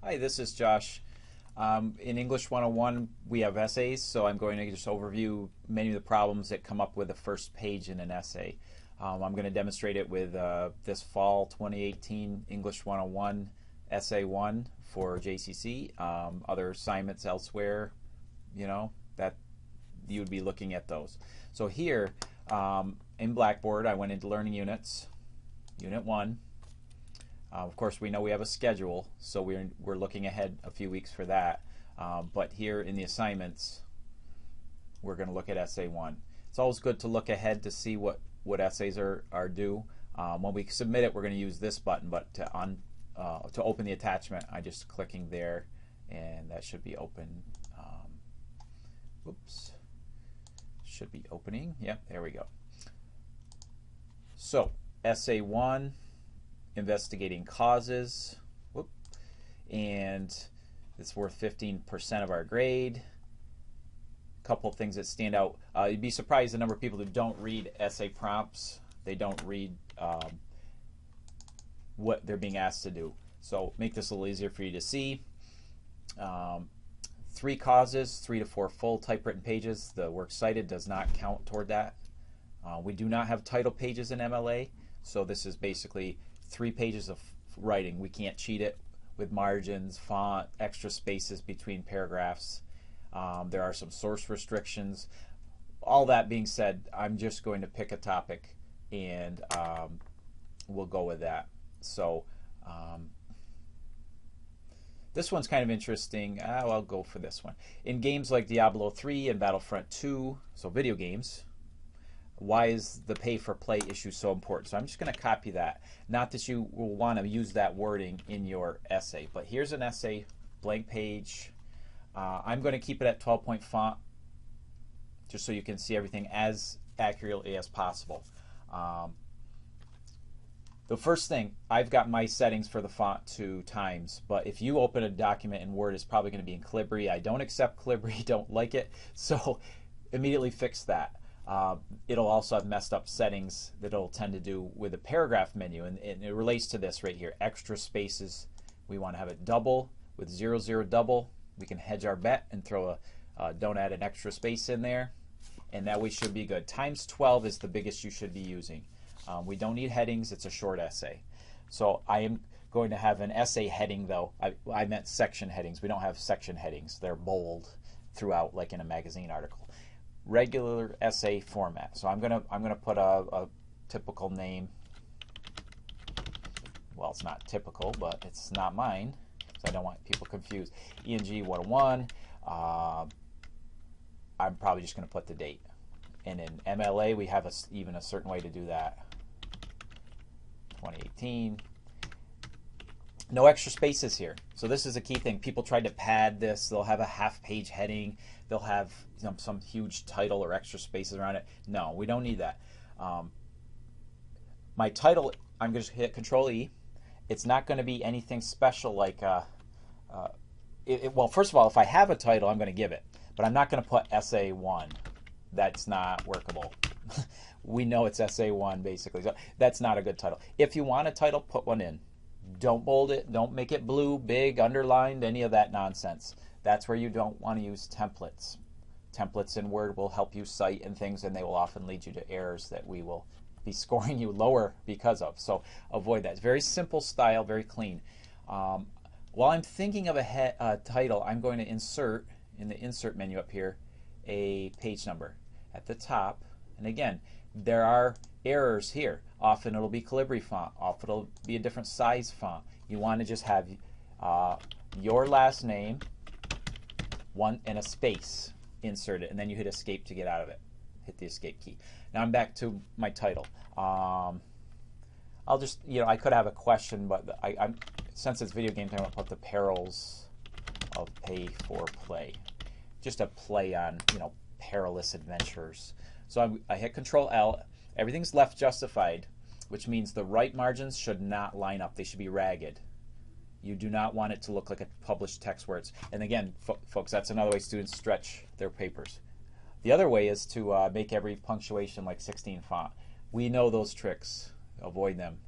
Hi, this is Josh. In English 101, we have essays, so I'm going to just overview many of the problems that come up with the first page in an essay. I'm going to demonstrate it with this fall 2018 English 101 Essay 1 for JCC. Other assignments elsewhere, that you would be looking at those. So here in Blackboard, I went into Learning Units, Unit 1. Of course, we know we have a schedule, so we're looking ahead a few weeks for that. But here in the assignments, we're going to look at Essay 1. It's always good to look ahead to see what essays are due. When we submit it, we're going to use this button, but to open the attachment, I'm just clicking there, and that should be open. Oops. Should be opening. Yep, there we go. So, Essay 1. Investigating causes, and it's worth 15% of our grade. A couple of things that stand out. You'd be surprised the number of people who don't read essay prompts. They don't read what they're being asked to do. So make this a little easier for you to see. 3 causes, 3 to 4 full typewritten pages. The works cited does not count toward that. We do not have title pages in MLA, so this is basically 3 pages of writing. We can't cheat it with margins, font, extra spaces between paragraphs. There are some source restrictions. All that being said, I'm just going to pick a topic and we'll go with that. So this one's kind of interesting. I'll go for this one. In games like Diablo 3 and Battlefront 2, so video games, why is the pay for play issue so important? So I'm just going to copy that. Not that you will want to use that wording in your essay, but here's an essay, blank page. I'm going to keep it at 12-point font just so you can see everything as accurately as possible. The first thing, I've got my settings for the font to Times, but if you open a document in Word, it's probably going to be in Calibri. I don't accept Calibri, don't like it, so immediately fix that. It'll also have messed up settings that it'll tend to do with the paragraph menu, and it relates to this right here. Extra spaces, we want to have it double with 0, double. We can hedge our bet and throw don't add an extra space in there, and that way should be good. Times 12 is the biggest you should be using. We don't need headings, it's a short essay. So I am going to have an essay heading though. I meant section headings. We don't have section headings. They're bold throughout like in a magazine article. Regular essay format. So I'm gonna put a typical name. Well, it's not typical, but it's not mine, so I don't want people confused. ENG 101. I'm probably just going to put the date. And in MLA, we have even a certain way to do that. 2018. No extra spaces here. So this is a key thing. People tried to pad this. They'll have a half-page heading. They'll have some huge title or extra spaces around it. No, we don't need that. My title, I'm going to hit Control-E. It's not going to be anything special like, well, first of all, if I have a title, I'm going to give it. But I'm not going to put Essay 1. That's not workable. We know it's Essay 1, basically. So that's not a good title. If you want a title, put one in. Don't bold it. Don't make it blue, big, underlined, any of that nonsense. That's where you don't want to use templates. Templates in Word will help you cite and things, and they will often lead you to errors that we will be scoring you lower because of. So avoid that. It's very simple style, very clean. While I'm thinking of a title, I'm going to insert, in the Insert menu up here, a page number at the top. And again, there are errors here. Often it'll be Calibri font. Often it'll be a different size font. You want to just have your last name, one and a space, insert it, and then you hit Escape to get out of it. Hit the Escape key. Now I'm back to my title. I'll just, I could have a question, but since it's video games, I'm going to put the perils of pay for play. Just a play on, perilous adventures. So I hit Control L. Everything's left justified, which means the right margins should not line up. They should be ragged. You do not want it to look like a published text where it's, and again, folks, that's another way students stretch their papers. The other way is to make every punctuation like 16 font. We know those tricks. Avoid them.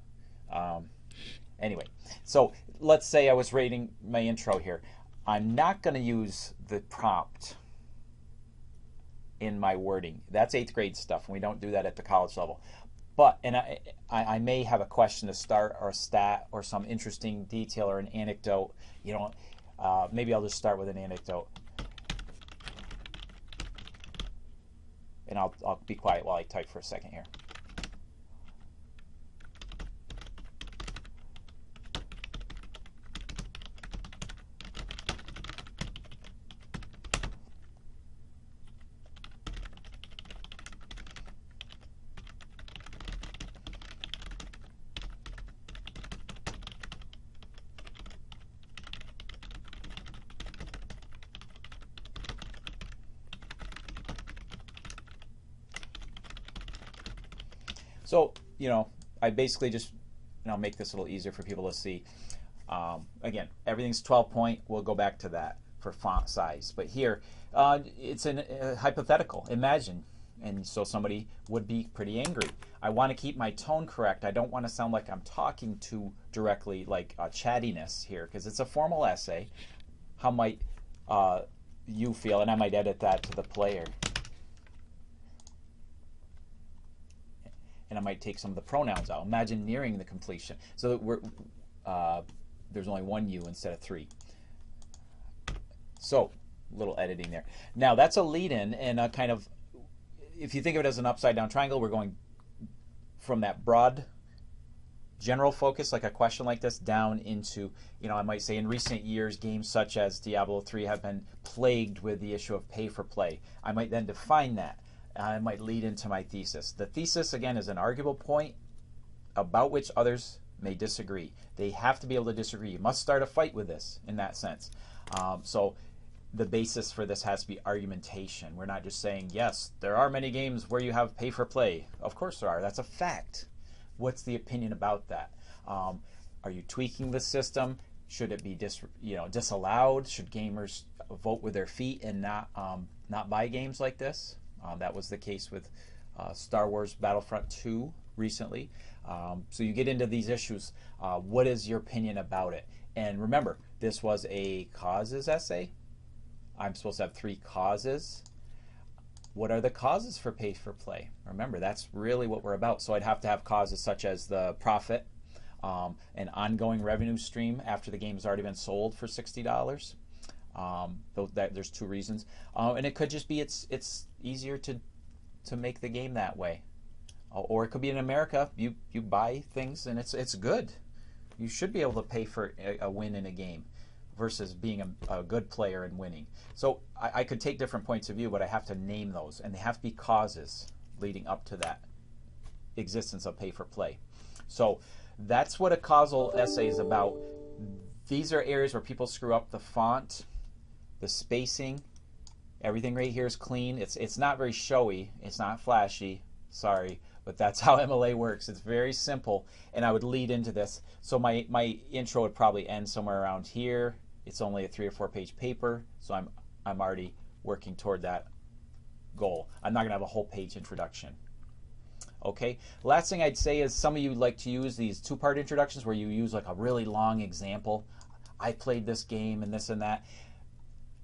Anyway, so let's say I was rating my intro here. I'm not going to use the prompt in my wording. That's 8th grade stuff, and we don't do that at the college level. But, and I may have a question to start, or a stat, or some interesting detail, or an anecdote. You know, maybe I'll just start with an anecdote. And I'll be quiet while I type for a second here. So, you know, I basically just, and I'll make this a little easier for people to see. Again, everything's 12 point. We'll go back to that for font size. But here, it's a hypothetical. Imagine. And so somebody would be pretty angry. I want to keep my tone correct. I don't want to sound like I'm talking too directly, like chattiness here, because it's a formal essay. How might you feel? And I might edit that to the player. And I might take some of the pronouns out. Imagine nearing the completion. So that we're, there's only one U instead of 3. So, little editing there. Now, that's a lead-in, and a kind of, if you think of it as an upside-down triangle, we're going from that broad general focus, like a question like this, down into, you know, I might say in recent years, games such as Diablo 3 have been plagued with the issue of pay-for-play. I might then define that. I might lead into my thesis. The thesis, again, is an arguable point about which others may disagree. They have to be able to disagree. You must start a fight with this in that sense. So the basis for this has to be argumentation. We're not just saying, yes, there are many games where you have pay for play. Of course there are. That's a fact. What's the opinion about that? Are you tweaking the system? Should it be disallowed? Should gamers vote with their feet and not buy games like this? That was the case with Star Wars Battlefront 2 recently. So you get into these issues. What is your opinion about it? And remember, this was a causes essay. I'm supposed to have 3 causes. What are the causes for pay for play? Remember, that's really what we're about. So I'd have to have causes such as the profit, an ongoing revenue stream after the game's already been sold for $60. There's 2 reasons, and it could just be it's easier to make the game that way, or it could be in America you buy things and it's good. You should be able to pay for a win in a game versus being a good player and winning. So I could take different points of view, but I have to name those, and they have to be causes leading up to that existence of pay for play. So that's what a causal essay is about. These are areas where people screw up: the font, the spacing. Everything right here is clean. It's not very showy. It's not flashy. Sorry, but that's how MLA works. It's very simple, and I would lead into this. So my intro would probably end somewhere around here. It's only a 3 or 4 page paper, so I'm already working toward that goal. I'm not going to have a whole page introduction. Okay. Last thing I'd say is some of you like to use these 2-part introductions where you use like a really long example. I played this game and this and that.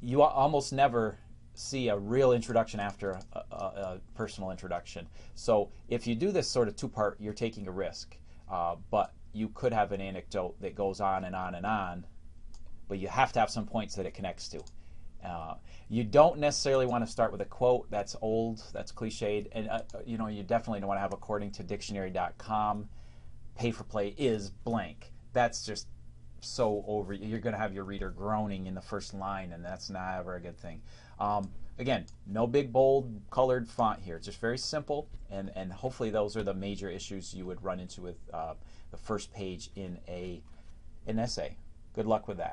You almost never see a real introduction after a personal introduction. So if you do this sort of 2-part, you're taking a risk. But you could have an anecdote that goes on and on and on, but you have to have some points that it connects to. You don't necessarily want to start with a quote. That's old, that's cliched, and you definitely don't want to have according to dictionary.com, pay for play is blank. That's just so over. You're going to have your reader groaning in the first line, and that's never a good thing. Again, no big bold colored font here. It's just very simple, and hopefully those are the major issues you would run into with the first page in an essay. Good luck with that.